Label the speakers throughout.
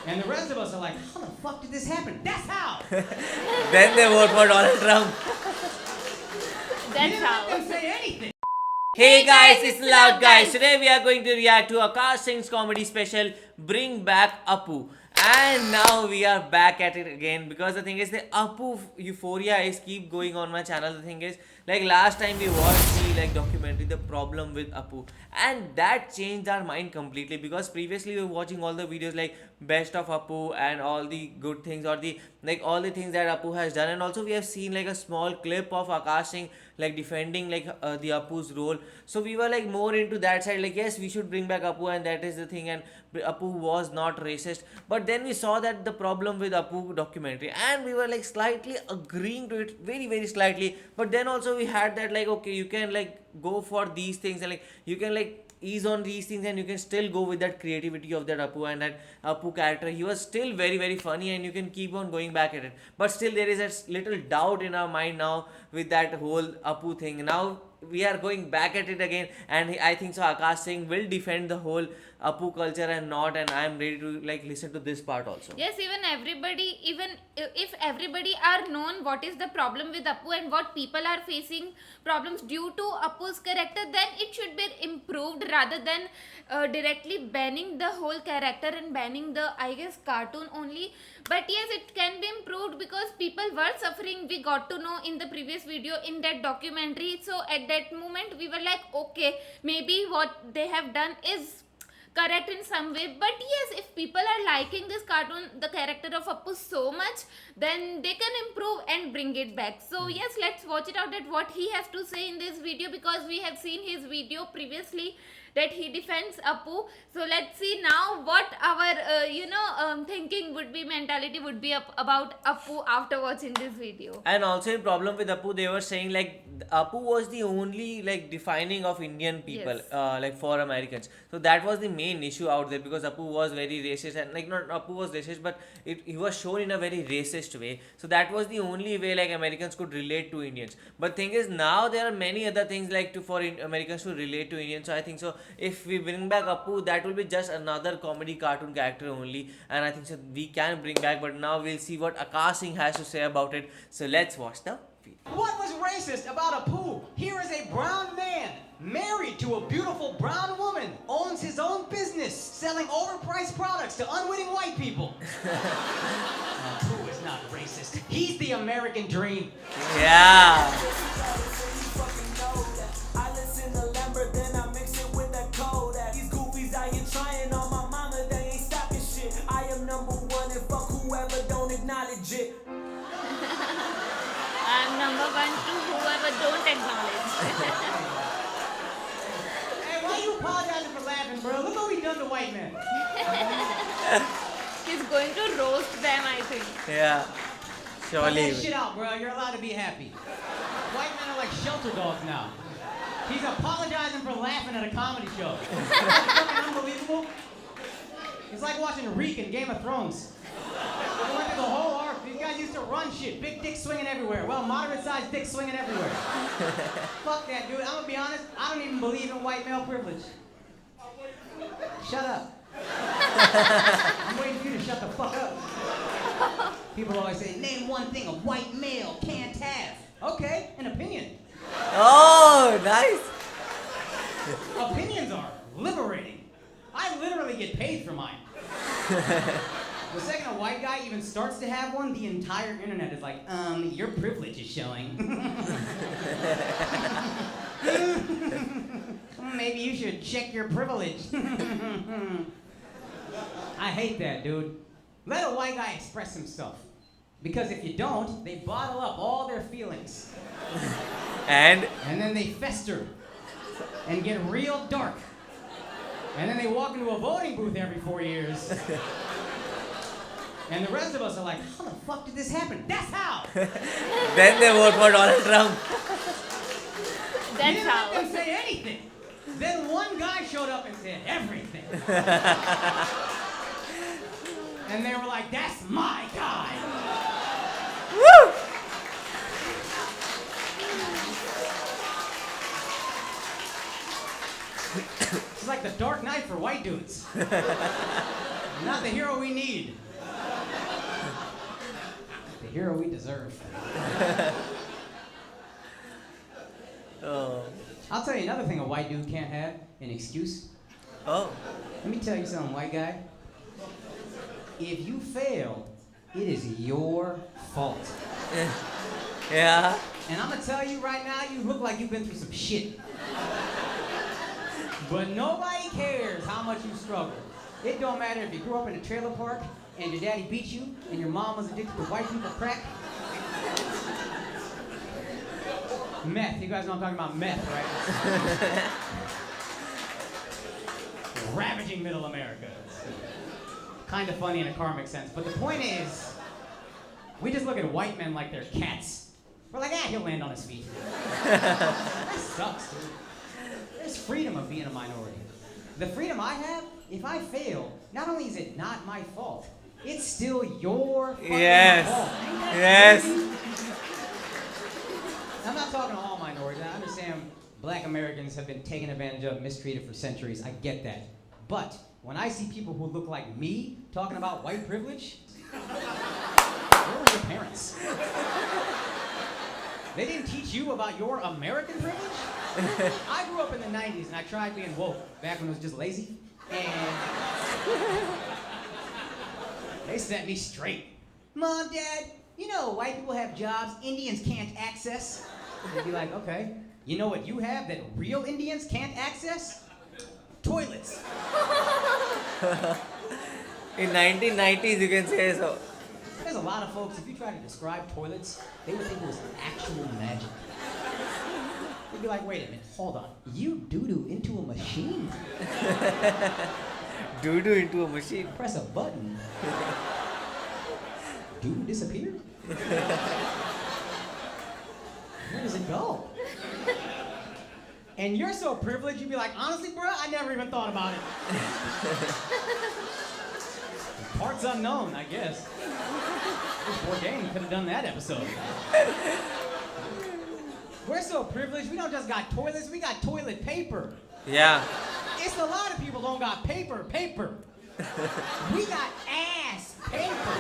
Speaker 1: And the rest of us are like, how the fuck did this happen? That's how!
Speaker 2: Then they vote for Donald Trump.
Speaker 3: That's
Speaker 1: Let
Speaker 3: how.
Speaker 1: them say anything.
Speaker 2: Hey guys, it's Loud Guys. Today we are going to react to Akash Singh's comedy special, Bring Back Apu. And now we are back at it again because the thing is the Apu euphoria is keep going on my channel. The thing is, like last time we watched the documentary, The Problem with Apu, and that changed our mind completely because previously we were watching all the videos like best of Apu and all the good things or the all the things that Apu has done, and also we have seen like a small clip of Akash Singh defending the Apu's role. So we were like more into that side, like yes, we should bring back Apu, and that is the thing, and Apu was not racist. But then we saw that The Problem with Apu documentary, and we were like slightly agreeing to it, very very slightly. But then also we had that like, okay, you can go for these things, and you can ease on these things, and you can still go with that creativity of that Apu and that Apu character. He was still very very funny, and you can keep on going back at it. But still there is a little doubt in our mind now with that whole Apu thing. Now we are going back at it again, and I think so Akash Singh will defend the whole Apu culture and not, and I am ready to listen to this part also.
Speaker 3: Yes, even if everybody are known what is the problem with Apu and what people are facing problems due to Apu's character, then it should be improved rather than directly banning the whole character and banning the, I guess, cartoon only. But yes, it can be improved because people were suffering. We got to know in the previous video in that documentary. So at that moment we were like, okay, maybe what they have done is correct in some way. But yes, if people are liking this cartoon, the character of Apu so much, then they can improve and bring it back. So yes, let's watch it out that what he has to say in this video, because we have seen his video previously that he defends Apu. So let's see now what our thinking would be, mentality would be about Apu after watching this video.
Speaker 2: And also in Problem with Apu, they were saying Apu was the only defining of Indian people,
Speaker 3: Yes.
Speaker 2: for Americans. So that was the main issue out there, because Apu was very racist, and not Apu was racist, but he was shown in a very racist way. So that was the only way Americans could relate to Indians. But thing is, now there are many other things for Americans to relate to Indians. So I think so if we bring back Apu, that will be just another comedy cartoon character only, and I think so we can bring back. But now we'll see what Akash Singh has to say about it. So let's watch the video.
Speaker 1: What was racist about Apu? Here is a brown man married to a beautiful brown woman, owns his own business, selling overpriced products to unwitting white people. Apu is not racist. He's the American dream.
Speaker 2: Yeah.
Speaker 4: I listen to Lambert, then I mix it with that Kodak. These goofies I ain't trying on my mama, they ain't stopping shit. I am number one and fuck whoever don't acknowledge it.
Speaker 3: I'm number one to whoever don't acknowledge.
Speaker 1: Hey, why you apologizing for laughing, bro? Look what we done to white men.
Speaker 3: He's going to roast them, I think.
Speaker 2: Yeah.
Speaker 1: Cut
Speaker 2: Surely.
Speaker 1: that shit out, bro. You're allowed to be happy. White men are like shelter dogs now. He's apologizing for laughing at a comedy show. Fucking unbelievable. It's like watching Reek in Game of Thrones. They went through the whole arc. These guys used to run shit. Big dick swinging everywhere. Well, moderate-sized dick swinging everywhere. Fuck that, dude. I'm gonna be honest. I don't even believe in white male privilege. Shut up. I'm waiting for you to shut the fuck up. People always say, name one thing a white male can't have. Okay, an opinion.
Speaker 2: Oh, nice.
Speaker 1: Opinions are liberating. I literally get paid for mine. The second a white guy even starts to have one, the entire internet is like, your privilege is showing. Maybe you should check your privilege. I hate that, dude. Let a white guy express himself. Because if you don't, they bottle up all their feelings.
Speaker 2: And
Speaker 1: And then they fester and get real dark. And then they walk into a voting booth every 4 years. And the rest of us are like, how the fuck did this happen? That's how!
Speaker 2: then they vote for Donald Trump.
Speaker 1: You
Speaker 3: That's
Speaker 1: didn't let
Speaker 3: how.
Speaker 1: them say anything. Then one guy showed up and said everything. And they were like, that's my guy.
Speaker 2: Woo!
Speaker 1: It's like the Dark Knight for white dudes. Not the hero we need. The hero we deserve.
Speaker 2: Oh.
Speaker 1: I'll tell you another thing a white dude can't have, an excuse.
Speaker 2: Oh.
Speaker 1: Let me tell you something, white guy. If you fail, it is your fault.
Speaker 2: Yeah.
Speaker 1: And I'm gonna tell you right now, you look like you've been through some shit. But nobody cares how much you struggle. It don't matter if you grew up in a trailer park and your daddy beat you and your mom was addicted to white people crack. Meth, you guys know I'm talking about meth, right? Ravaging middle America. Kind of funny in a karmic sense, but the point is, we just look at white men like they're cats. We're like, he'll land on his feet. That sucks, dude. There's freedom of being a minority. The freedom I have, if I fail, not only is it not my fault, it's still your fucking
Speaker 2: Yes.
Speaker 1: fault. Ain't that
Speaker 2: Yes.
Speaker 1: crazy? I'm not talking to all minorities. I understand black Americans have been taken advantage of, mistreated for centuries. I get that. But when I see people who look like me talking about white privilege, where were your parents? They didn't teach you about your American privilege? I grew up in the 90s and I tried being woke back when it was just lazy. And they set me straight. Mom, Dad, you know white people have jobs Indians can't access. They'd be like, okay. You know what you have that real Indians can't access? Toilets.
Speaker 2: In 1990s, you can say so.
Speaker 1: There's a lot of folks, if you try to describe toilets, they would think it was actual magic. They'd be like, wait a minute, hold on. You doo-doo into a machine?
Speaker 2: Doo-doo into a machine.
Speaker 1: Press a button. Doo-doo disappeared? Where does it go? And you're so privileged, you'd be like, honestly, bro, I never even thought about it. Parts unknown, I guess. This Bourdain could have done that episode. We're so privileged, we don't just got toilets, we got toilet paper.
Speaker 2: Yeah.
Speaker 1: It's a lot of people don't got paper. We got ass paper.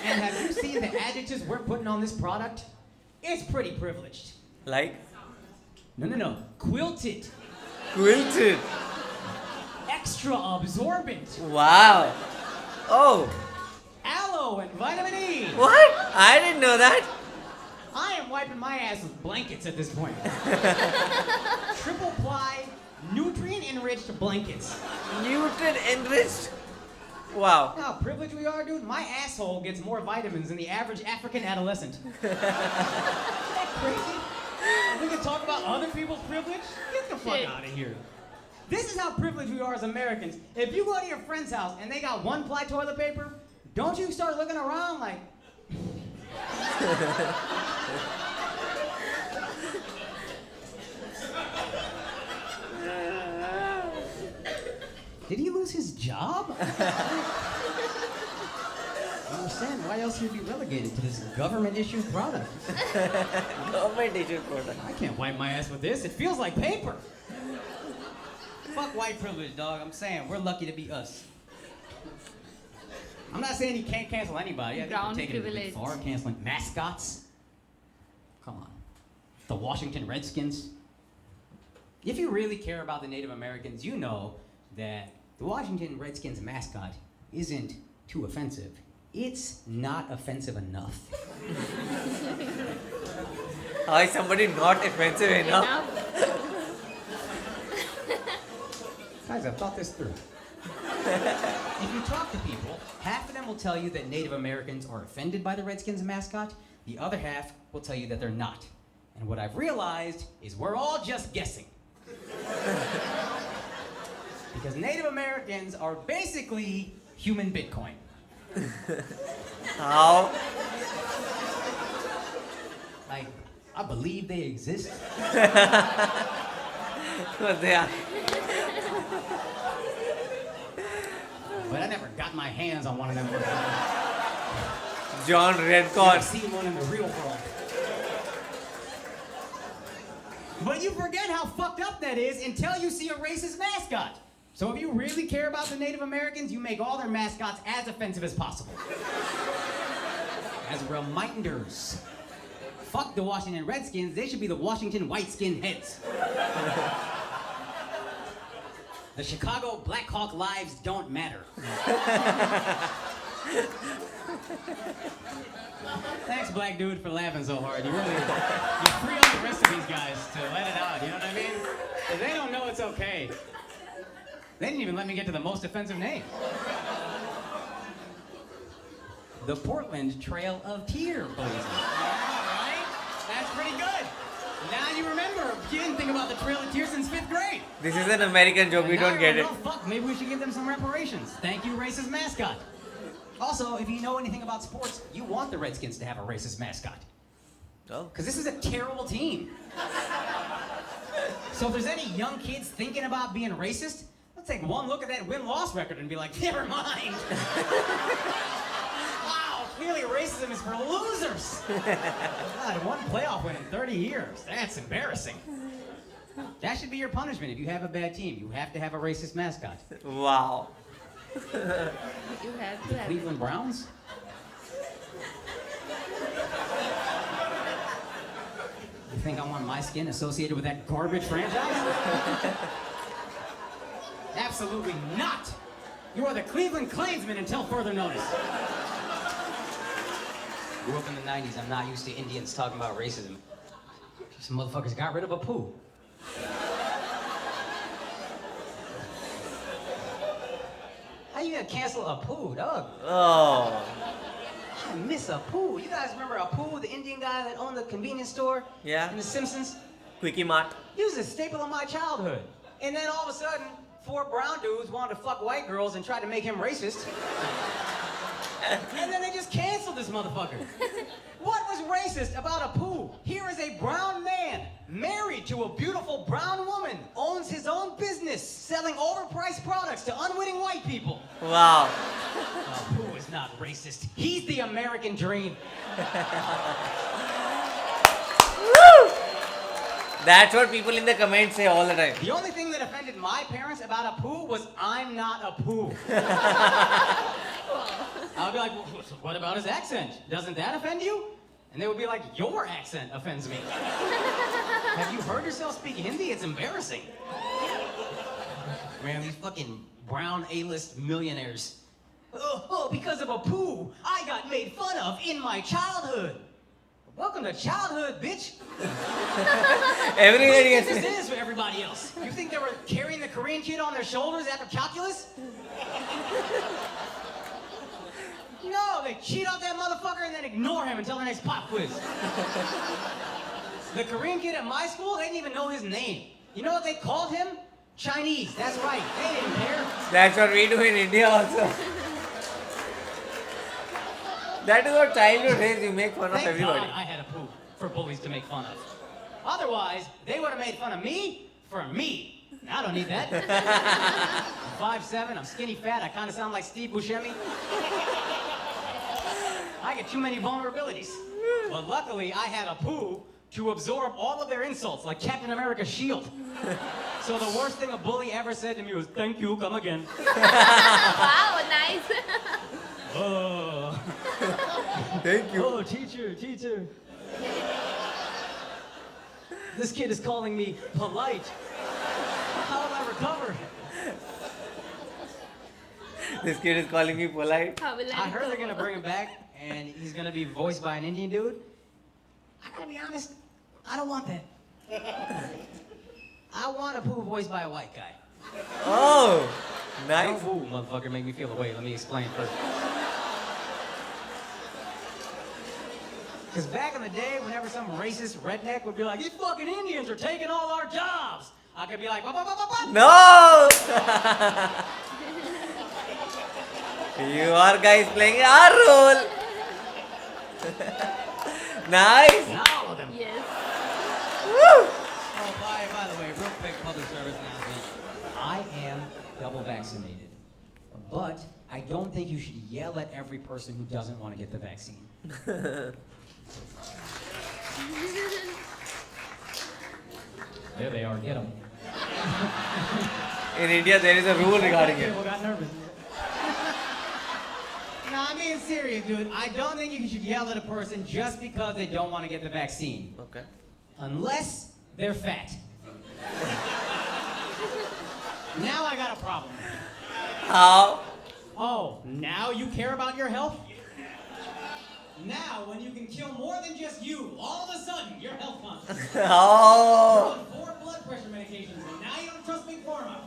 Speaker 1: And have you seen the adjectives we're putting on this product? It's pretty privileged.
Speaker 2: Like?
Speaker 1: No. Quilted.
Speaker 2: Quilted.
Speaker 1: Extra absorbent.
Speaker 2: Wow. Oh.
Speaker 1: Aloe and vitamin E.
Speaker 2: What? I didn't know that.
Speaker 1: I am wiping my ass with blankets at this point. Triple ply, nutrient-enriched blankets.
Speaker 2: Nutrient enriched. Wow.
Speaker 1: You know how privileged we are, dude? My asshole gets more vitamins than the average African adolescent. Isn't that crazy? We can talk about other people's privilege? Get the fuck out of here. This is how privileged we are as Americans. If you go to your friend's house and they got one-ply toilet paper, don't you start looking around like... Did he lose his job? I don't understand why else he'd be relegated to this government-issued product.
Speaker 2: Government issued product.
Speaker 1: I can't wipe my ass with this. It feels like paper. Fuck white privilege, dog. I'm saying we're lucky to be us. I'm not saying you can't cancel anybody. I think
Speaker 3: Brown
Speaker 1: we're taking it a bit
Speaker 3: privilege.
Speaker 1: far, canceling mascots. Come on. The Washington Redskins. If you really care about the Native Americans, you know that the Washington Redskins mascot isn't too offensive. It's not offensive enough.
Speaker 2: How is somebody not offensive enough?
Speaker 1: Guys, I've thought this through. If you talk to people, half of them will tell you that Native Americans are offended by the Redskins mascot. The other half will tell you that they're not. And what I've realized is we're all just guessing. Because Native Americans are basically human Bitcoin.
Speaker 2: How?
Speaker 1: Like, I believe they exist.
Speaker 2: But they are.
Speaker 1: But I never got my hands on one of them.
Speaker 2: John
Speaker 1: I've
Speaker 2: Redcorn.
Speaker 1: seen one in the real world. But you forget how fucked up that is until you see a racist mascot. So if you really care about the Native Americans, you make all their mascots as offensive as possible. As reminders. Fuck the Washington Redskins, they should be the Washington White Skinheads. The Chicago Blackhawk lives don't matter. Thanks, black dude, for laughing so hard. You free up the rest of these guys to let it out, you know what I mean? 'Cause they don't know it's okay. They didn't even let me get to the most offensive name. The Portland Trail of Tears. Right? That's pretty good. Now you remember. You didn't think about the Trail of Tears since 5th grade.
Speaker 2: This is an American joke, we
Speaker 1: And now
Speaker 2: don't get it.
Speaker 1: everyone, oh, fuck, maybe we should give them some reparations. Thank you, racist mascot. Also, if you know anything about sports, you want the Redskins to have a racist mascot.
Speaker 2: Oh.
Speaker 1: Because this is a terrible team. So if there's any young kids thinking about being racist, let's take one look at that win-loss record and be like, never mind. Wow, clearly racism is for losers. God, one playoff win in 30 years. That's embarrassing. That should be your punishment if you have a bad team. You have to have a racist mascot.
Speaker 2: Wow.
Speaker 3: You have to have.
Speaker 1: Cleveland Browns? You think I want my skin associated with that garbage franchise? Absolutely not! You are the Cleveland Klainsman until further notice. Grew up in the 90s. I'm not used to Indians talking about racism. Some motherfuckers got rid of a poo. How you gonna cancel a poo, dog?
Speaker 2: Oh.
Speaker 1: I miss a poo. You guys remember a poo, the Indian guy that owned the convenience store?
Speaker 2: Yeah.
Speaker 1: In The Simpsons?
Speaker 2: Quickie Mart.
Speaker 1: He was a staple of my childhood. And then all of a sudden, 4 brown dudes wanted to fuck white girls and tried to make him racist. And then they just canceled this motherfucker. What was racist about a poo? Here is a brown man, married to a beautiful brown woman, owns his own business, selling overpriced products to unwitting white people.
Speaker 2: Wow.
Speaker 1: A poo is not racist. He's the American dream.
Speaker 2: That's what people in the comments say all the time.
Speaker 1: The only thing that offended my parents about a poo was I'm not a poo. I would be like, well, what about his accent? Doesn't that offend you? And they would be like, your accent offends me. Have you heard yourself speak Hindi? It's embarrassing. Man, these fucking brown A-list millionaires. Oh, because of a poo, I got made fun of in my childhood. Welcome to childhood, bitch.
Speaker 2: Everybody
Speaker 1: This
Speaker 2: gets
Speaker 1: is for everybody else. You think they were carrying the Korean kid on their shoulders after calculus? No, they cheat off that motherfucker and then ignore him until the next pop quiz. The Korean kid at my school, they didn't even know his name. You know what they called him? Chinese. That's right. They didn't care.
Speaker 2: That's what we do in India also. That is what childhood is, you make fun of
Speaker 1: Thank
Speaker 2: everybody.
Speaker 1: God I had a poop for bullies to make fun of. Otherwise, they would have made fun of me for me. I don't need that. I'm 5'7", I'm skinny fat, I kind of sound like Steve Buscemi. I get too many vulnerabilities. But luckily, I had a poo to absorb all of their insults, like Captain America's shield. So the worst thing a bully ever said to me was, thank you, come again.
Speaker 3: Wow, nice.
Speaker 1: Oh.
Speaker 2: Thank you.
Speaker 1: Oh, teacher. This kid is calling me polite. How will I recover?
Speaker 2: This kid is calling me polite.
Speaker 3: How will
Speaker 1: I heard they're gonna bring him back, and he's gonna be voiced by an Indian dude. I gotta be honest, I don't want that. I want a poo voiced by a white guy.
Speaker 2: Oh, nice.
Speaker 1: Don't woo, motherfucker, make me feel away. Let me explain first. Because back in the day, whenever some racist redneck would be like, these fucking Indians are taking all our jobs, I could be like, what?
Speaker 2: No! You are guys playing our role. Nice.
Speaker 1: Not all of them.
Speaker 3: Yes.
Speaker 2: Woo!
Speaker 1: Oh, by the way, real quick public service announcement. I am double vaccinated, but I don't think you should yell at every person who doesn't want to get the vaccine. There they are, get them.
Speaker 2: In India, there is a rule regarding it.
Speaker 1: People got nervous. No, I'm being serious, dude. I don't think you should yell at a person just because they don't want to get the vaccine.
Speaker 2: Okay.
Speaker 1: Unless they're fat. Now I got a problem.
Speaker 2: How?
Speaker 1: Oh, now you care about your health? Now, when you can kill more than just you, all of a sudden, you're health conscious. You're
Speaker 2: Oh.
Speaker 1: on 4 blood pressure medications, and now you don't trust Big Pharma.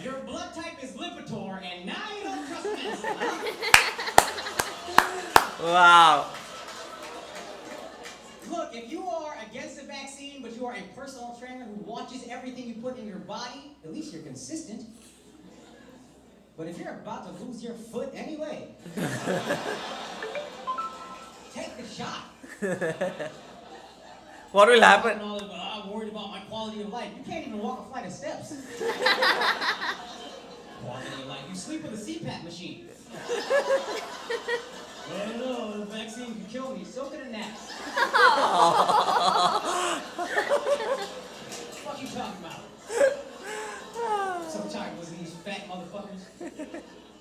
Speaker 1: Your blood type is Lipitor, and now you don't trust medicine.
Speaker 2: Wow.
Speaker 1: Look, if you are against the vaccine, but you are a personal trainer who watches everything you put in your body, at least you're consistent. But if you're about to lose your foot anyway, take the shot.
Speaker 2: What will happen?
Speaker 1: I'm worried about my quality of life. You can't even walk a flight of steps. Quality of life. You sleep with a CPAP machine. I don't know, the vaccine can kill me. So can a nap. What you talking about? So tired of listening to these fat motherfuckers.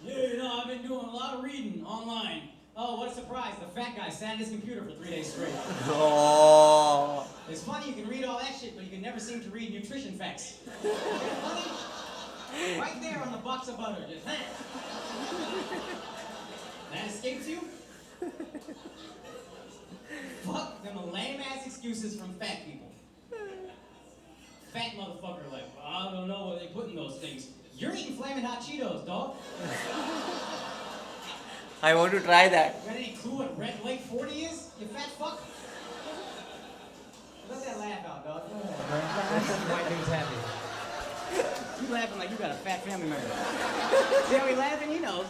Speaker 1: Yeah, you know, I've been doing a lot of reading online. Oh, what a surprise. The fat guy sat at his computer for 3 days straight.
Speaker 2: Oh.
Speaker 1: It's funny, you can read all that shit, but you can never seem to read nutrition facts. Isn't that funny? Right there on the box of butter, just that escapes you? Fuck them lame-ass excuses from fat people. Fat motherfucker like, I don't know what they put in those things. You're eating Flamin' Hot Cheetos, dog.
Speaker 2: I want to try that.
Speaker 1: You got any clue what Red Lake 40 is, you fat fuck? Let that laugh out, dog. Go ahead, bro. White dude's happy. You laughing like you got a fat family member. See how he laughing? He knows.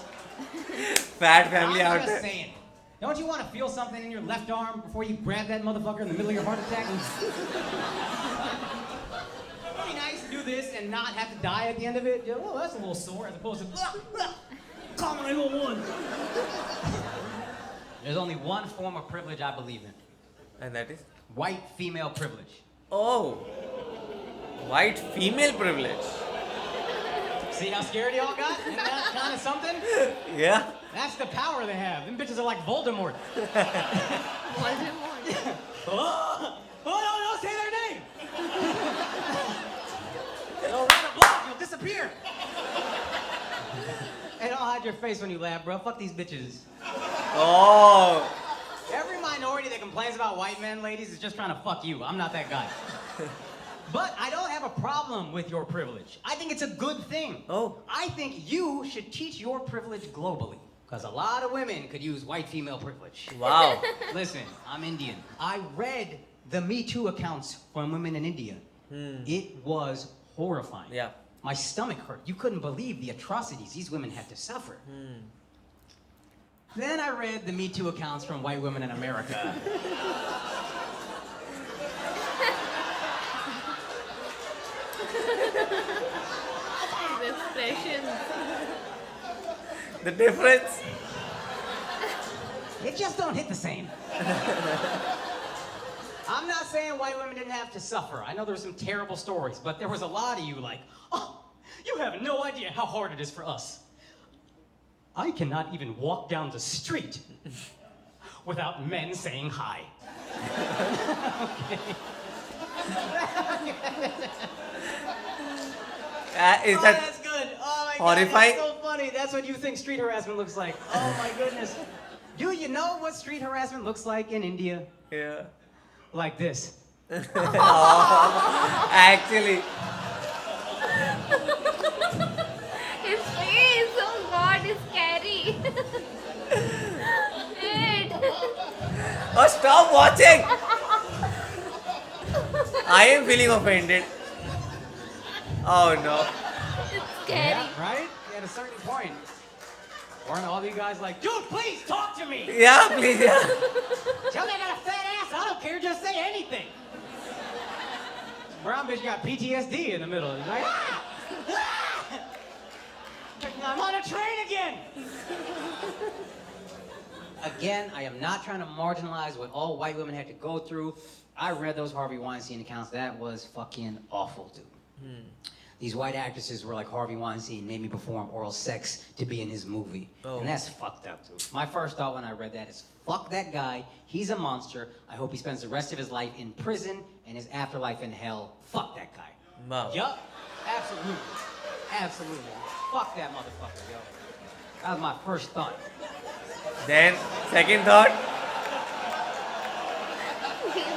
Speaker 2: Fat family
Speaker 1: I'm
Speaker 2: out
Speaker 1: just
Speaker 2: there.
Speaker 1: saying. Don't you want to feel something in your left arm before you grab that motherfucker in the middle of your heart attack? It'd be nice to do this and not have to die at the end of it. You know, well, that's a little sore as opposed to call 911. There's only one form of privilege I believe in.
Speaker 2: And that is?
Speaker 1: White female privilege.
Speaker 2: Oh. White female privilege.
Speaker 1: See how scared y'all got? Isn't that kind of something?
Speaker 2: Yeah.
Speaker 1: That's the power they have. Them bitches are like Voldemort.
Speaker 3: Voldemort.
Speaker 1: Oh, no, say their name. They'll run a block, you'll disappear. Hey, don't hide your face when you laugh, bro. Fuck these bitches.
Speaker 2: Oh.
Speaker 1: Every minority that complains about white men, ladies, is just trying to fuck you. I'm not that guy. But I don't have a problem with your privilege. I think it's a good thing.
Speaker 2: Oh.
Speaker 1: I think you should teach your privilege globally. Because a lot of women could use white female privilege.
Speaker 2: Wow.
Speaker 1: Listen, I'm Indian. I read the Me Too accounts from women in India. It was horrifying.
Speaker 2: Yeah.
Speaker 1: My stomach hurt. You couldn't believe the atrocities these women had to suffer. Then I read the Me Too accounts from white women in America.
Speaker 3: His expressions.
Speaker 2: The difference?
Speaker 1: It just don't hit the same. I'm not saying white women didn't have to suffer. I know there were some terrible stories, but there was a lot of you like, oh, you have no idea how hard it is for us. I cannot even walk down the street without men saying hi.
Speaker 2: Is
Speaker 1: Oh,
Speaker 2: that
Speaker 1: that's good. Oh my
Speaker 2: horrifying?
Speaker 1: God, that's so funny. That's what you think street harassment looks like. Oh my goodness. Do you know what street harassment looks like in India?
Speaker 2: Yeah.
Speaker 1: Like this.
Speaker 2: Actually.
Speaker 3: His face, oh God, is scary. Wait.
Speaker 2: Oh, stop watching! I am feeling offended. Oh no.
Speaker 3: It's scary.
Speaker 1: Yeah, right? At a certain point. Weren't all you guys like, dude, please talk to me.
Speaker 2: Yeah, please, yeah.
Speaker 1: Tell me I got a fat ass. I don't care. Just say anything. Brown bitch got PTSD in the middle. He's like, ah! Ah! I'm on a train again. Again, I am not trying to marginalize what all white women had to go through. I read those Harvey Weinstein accounts. That was fucking awful, dude. These white actresses were like Harvey Weinstein made me perform oral sex to be in his movie.
Speaker 2: Oh.
Speaker 1: And that's fucked up, dude. My first thought when I read that is, fuck that guy. He's a monster. I hope he spends the rest of his life in prison and his afterlife in hell. Fuck that guy.
Speaker 2: Wow.
Speaker 1: Yup. Absolutely. Absolutely. Fuck that motherfucker, yo. That was my first thought.
Speaker 2: Then, second thought.
Speaker 3: He's crazy.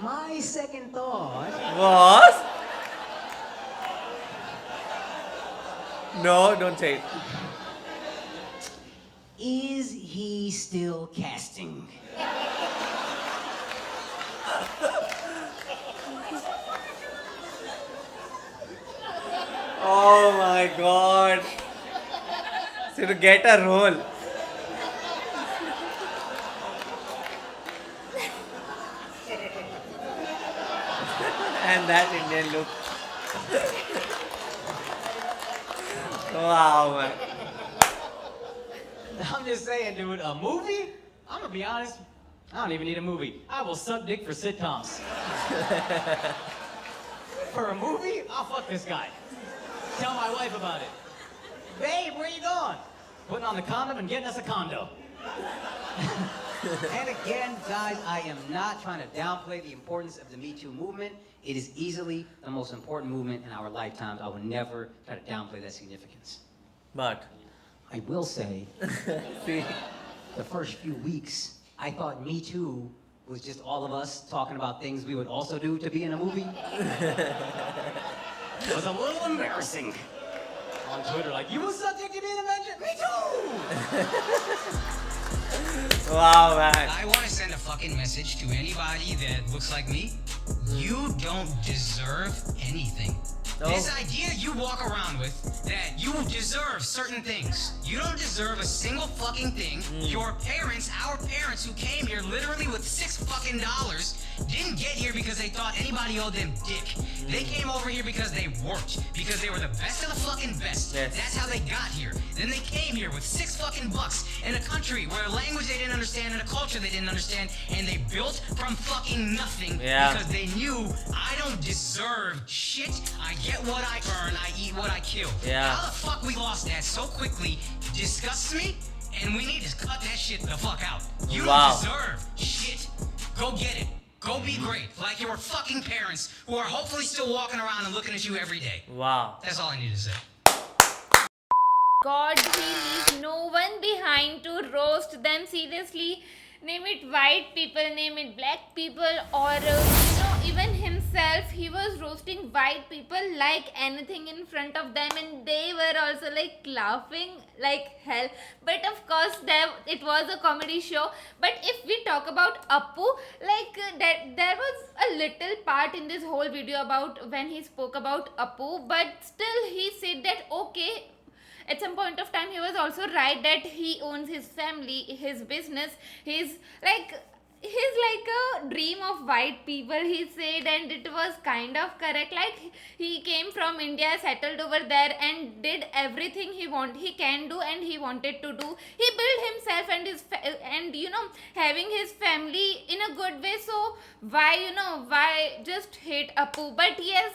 Speaker 1: My second thought...
Speaker 2: Was? No, don't say it.
Speaker 1: Is he still casting?
Speaker 2: Oh my god. So to get a role. And that Indian look. Wow, man.
Speaker 1: I'm just saying, dude, a movie? I'm gonna be honest, I don't even need a movie. I will suck dick for sitcoms. For a movie, I'll fuck this guy. Tell my wife about it. Babe, where you going? Putting on the condom and getting us a condo. And again, guys, I am not trying to downplay the importance of the Me Too movement. It is easily the most important movement in our lifetimes. I will never try to downplay that significance.
Speaker 2: But,
Speaker 1: I will say,
Speaker 2: see,
Speaker 1: the first few weeks, I thought Me Too was just all of us talking about things we would also do to be in a movie. It was a little embarrassing. On Twitter, like, you were subject to being a mention? Me too!
Speaker 2: wow, man.
Speaker 5: I want to send a fucking message to anybody that looks like me. You don't deserve anything.
Speaker 2: No.
Speaker 5: This idea you walk around with that you deserve certain things. You don't deserve a single fucking thing. Your parents, our parents who came here literally with $6 didn't get here because they thought anybody owed them dick. They came over here because they worked, because they were the best of the fucking best.
Speaker 2: Yes.
Speaker 5: That's how they got here. Then they came here with $6 in a country where a language they didn't understand and a culture they didn't understand, and they built from fucking nothing
Speaker 2: Yeah.
Speaker 5: because they knew I don't deserve shit. I get what I earn, I eat what I kill.
Speaker 2: Yeah.
Speaker 5: How the fuck we lost that so quickly disgusts me, and we need to cut that shit the fuck out. You
Speaker 2: Wow.
Speaker 5: don't deserve shit. Go get it. Go be great, like your fucking parents, who are hopefully still walking around and looking at you every day.
Speaker 2: Wow.
Speaker 5: That's all I need to say.
Speaker 3: God, he leaves no one behind to roast them. Seriously, name it white people, name it black people, or even himself. He was roasting white people like anything in front of them, and they were also like laughing like hell. But of course, it was a comedy show. But if we talk about Appu, like there was a little part in this whole video about when he spoke about Appu, but still he said that okay. At some point of time, he was also right that he owns his family, his business. He's like a dream of white people, he said, and it was kind of correct. Like he came from India, settled over there, and did everything he can do and he wanted to do. He built himself and having his family in a good way. So why just hate Appu? But yes,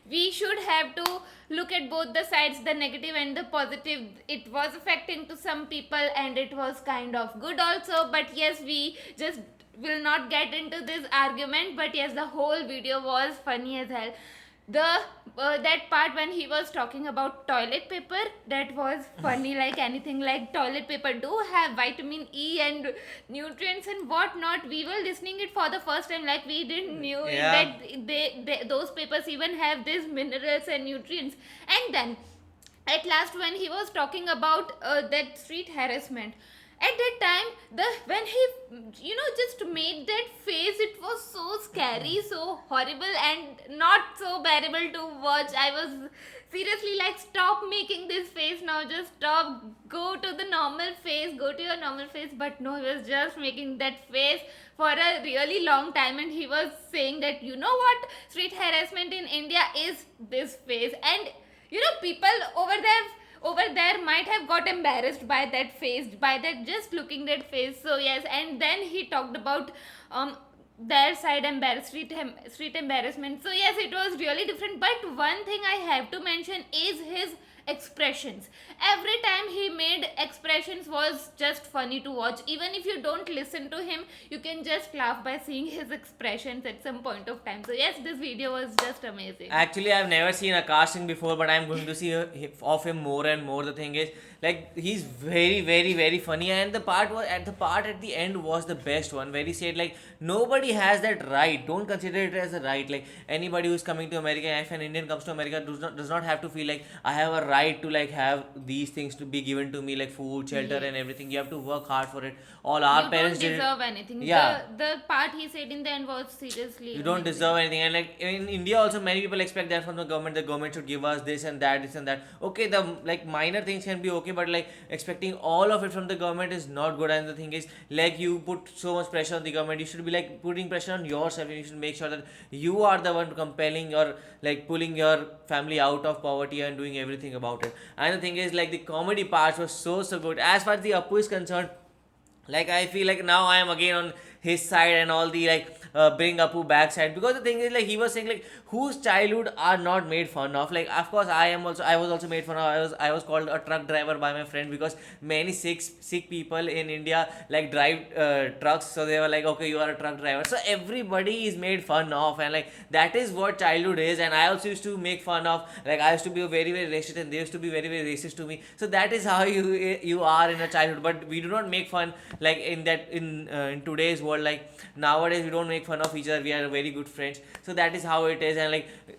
Speaker 3: we should have to look at both the sides, the negative and the positive. It was affecting to some people and it was kind of good also. But yes, we just will not get into this argument. But yes, the whole video was funny as hell. That part when he was talking about toilet paper, that was funny like anything. Like toilet paper do have vitamin E and nutrients and whatnot. We were listening it for the first time, like we didn't knew
Speaker 2: Yeah.
Speaker 3: that those papers even have these minerals and nutrients. And then at last when he was talking about that street harassment, at that time when he just made that face, it was so scary, so horrible, and not so bearable to watch. I was seriously like, stop making this face now, just stop, go to your normal face. But no, he was just making that face for a really long time, and he was saying that, you know what, street harassment in India is this face. And people over there might have got embarrassed by that face, by that just looking that face. So yes, and then he talked about their side street embarrassment. So yes, it was really different. But one thing I have to mention is his expressions. Every time he made expressions was just funny to watch. Even if you don't listen to him, you can just laugh by seeing his expressions at some point of time. So yes, this video was just amazing.
Speaker 2: Actually, I've never seen a casting before, but I'm going to see of him more and more. The thing is, like, he's very, very, very funny, and the part at the end was the best one, where he said, like, nobody has that right. Don't consider it as a right. Like, anybody who's coming to America, if an Indian comes to America, does not have to feel like I have a right to like have these things to be given to me, like food, shelter, and everything. You have to work hard for it. All our
Speaker 3: You
Speaker 2: parents
Speaker 3: don't
Speaker 2: did it.
Speaker 3: deserve anything.
Speaker 2: Yeah.
Speaker 3: The part he said in the end was seriously
Speaker 2: You don't
Speaker 3: amazing.
Speaker 2: deserve anything, and like in India also many people expect that from the government. The government should give us this and that. Okay, the like minor things can be okay, but like expecting all of it from the government is not good. And the thing is, like, you put so much pressure on the government, you should be like putting pressure on yourself, and you should make sure that you are the one compelling or like pulling your family out of poverty and doing everything about it. And the thing is, like, the comedy parts was so good. As far as the Appu is concerned, like, I feel like now I am again on his side and all the like bring Appu back side, because the thing is, like, he was saying like whose childhood are not made fun of. Like, of course I was also made fun of. I was called a truck driver by my friend, because many sick people in India like drive trucks, so they were like, okay, you are a truck driver. So everybody is made fun of, and like that is what childhood is. And I also used to make fun of, like, I used to be very, very racist, and they used to be very, very racist to me. So that is how you are in a childhood. But we do not make fun like in today's world. Like, nowadays we don't make fun of each other. We are very good friends. So that is how it is. And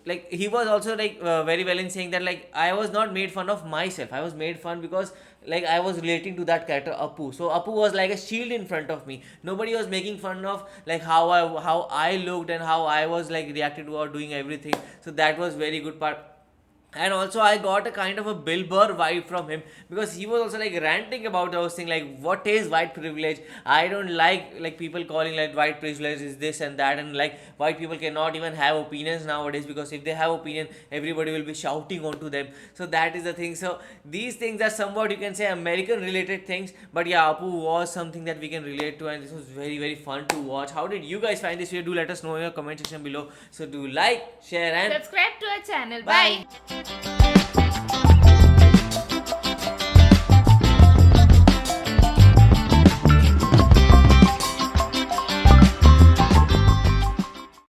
Speaker 2: like he was also like very well in saying that, like, I was not made fun of myself. I was made fun because like I was relating to that character Appu. So Appu was like a shield in front of me. Nobody was making fun of like how I looked and how I was like reacted to or doing everything. So that was very good part. And also I got a kind of a Bill Burr vibe from him, because he was also like ranting about those things, like what is white privilege. I don't like people calling like white privilege is this and that, and like white people cannot even have opinions nowadays, because if they have opinion, everybody will be shouting onto them. So that is the thing. So these things are somewhat, you can say, American related things. But yeah, Appu was something that we can relate to, and this was very, very fun to watch. How did you guys find this video? Do let us know in your comment section below. So do like, share, and
Speaker 3: Subscribe to our channel.
Speaker 2: Bye.
Speaker 3: Bye.